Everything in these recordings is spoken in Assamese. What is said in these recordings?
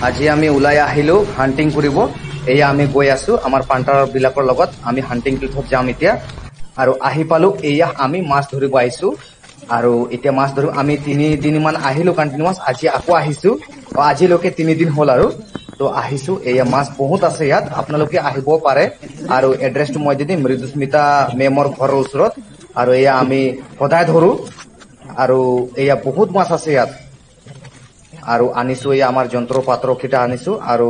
আজি আমি ওলাই আহিলো হান্টিং কৰিব। এয়া আমি গৈ আছো আমাৰ পান্টাৰ বিলাকৰ লগত আমি হান্টিং ট্ৰিপত যাম এতিয়া। আৰু আহি পালো এয়া আমি মাছ ধৰিব আহিছো। আৰু এতিয়া মাছ ধৰিব আমি 3 দিন মান আহিলো কন্টিনিউয়াস। আজি আকৌ আহিছো আজিলৈকে 3 দিন হ'ল আৰু তো আহিছো। এয়া মাছ বহুত আছে ইয়াত, আপোনালোকে আহিব পাৰে। আৰু এড্ৰেছটো মই দি দিম, মৃদুস্মিতা মেমৰ ঘৰৰ ওচৰত। আৰু এয়া আমি সদায় ধৰো আৰু এয়া বহুত মাছ আছে ইয়াত। আৰু আনিছো এয়া আমাৰ যন্ত্ৰ পাত্ৰ কিটা আনিছো। আৰু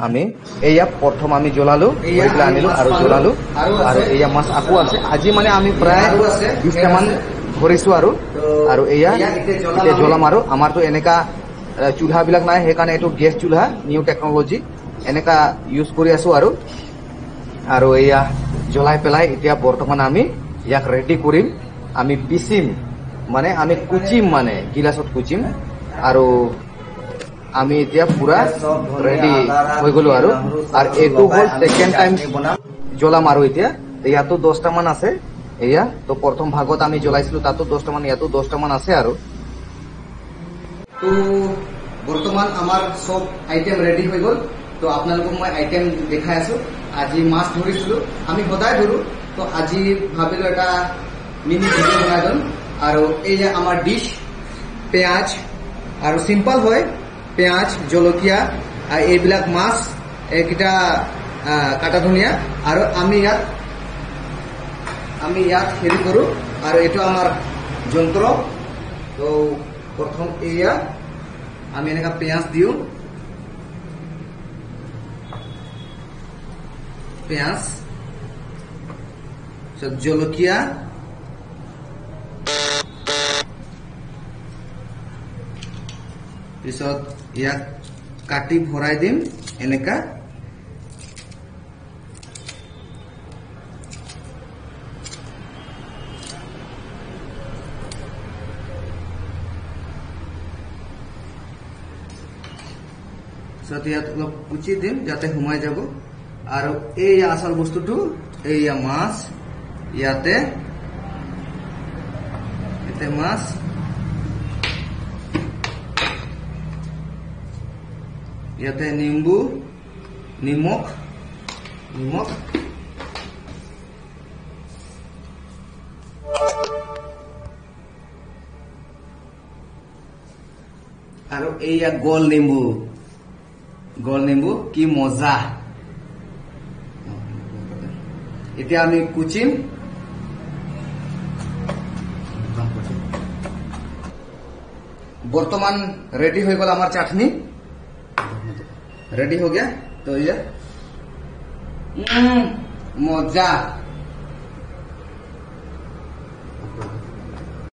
আমি এয়া প্ৰথম আমি জ্বলালো আনিলো আৰু জ্বলালো। আৰু এয়া মাছ আকৌ আছে। আজি মানে আমি প্ৰায় 20টা মান ধৰিছো। আৰু এয়া এতিয়া জ্বলাম। আৰু আমাৰতো এনেকা চুলহা বিলাক নাই, সেইকাৰণে এইটো গেছ চুলহা নিউ টেকনলজি এনেকা ইউজ কৰি আছো। আৰু এয়া জ্বলাই পেলাই এতিয়া বৰ্তমান আমি ইয়াক ৰেডি কৰিম। আমি পিচিম মানে আমি কুচিম মানে গিলাচত কুচিম। আৰু আমি এতিয়া পুৰা ৰেডি হৈ গলো। আৰু এইটো হ'ল সেকেন্ড টাইম জ্বলাম। আৰু এতিয়া ইয়াতো 10টা মান আছে। এয়া তো প্ৰথম ভাগত আমি জ্বলাইছিলো তাতো 10টা মান, ইয়াতো 10টা মান আছে। আৰু তো বৰ্তমান আমাৰ সব আইটেম ৰেডি হৈ গল। তো আপোনালোকক মই আইটেম দেখাই আছো। আজি মাছ ধৰিছিলো, আমি সদায় ধৰো। তো আজি ভাবিলো এটা মিনি ভিডিও বনাই দিম। আৰু এই যে আমাৰ ডিশ পেঁয়াজ আৰু সিম্পল হয়, পেঁয়াজ জলকীয়া এইবিলাক মাছ এইকেইটা কাটা ধনিয়া। আৰু আমি ইয়াত হেৰি কৰো। আৰু এইটো আমাৰ যন্ত্ৰ। তো প্ৰথম এয়া আমি এনেকা পেঁয়াজ দিও, পেঁয়াজ জলকীয়া পিছত ইয়াক কাটি ভৰাই দিম এনেকা। ইয়াত অলপ কুচি দিম যাতে সোমাই যাব। আৰু এই আচল বস্তুটো এইয়া মাছ, ইয়াতে মাছ ইয়াতে নিম্বু নিমখ আৰু এইয়া গোল নেম্বু কি মজা। এতিয়া আমি কুচিম। বর্তমান रेडी हो गल हमार चाटनी, रेडी हो गया। तो ये मजा।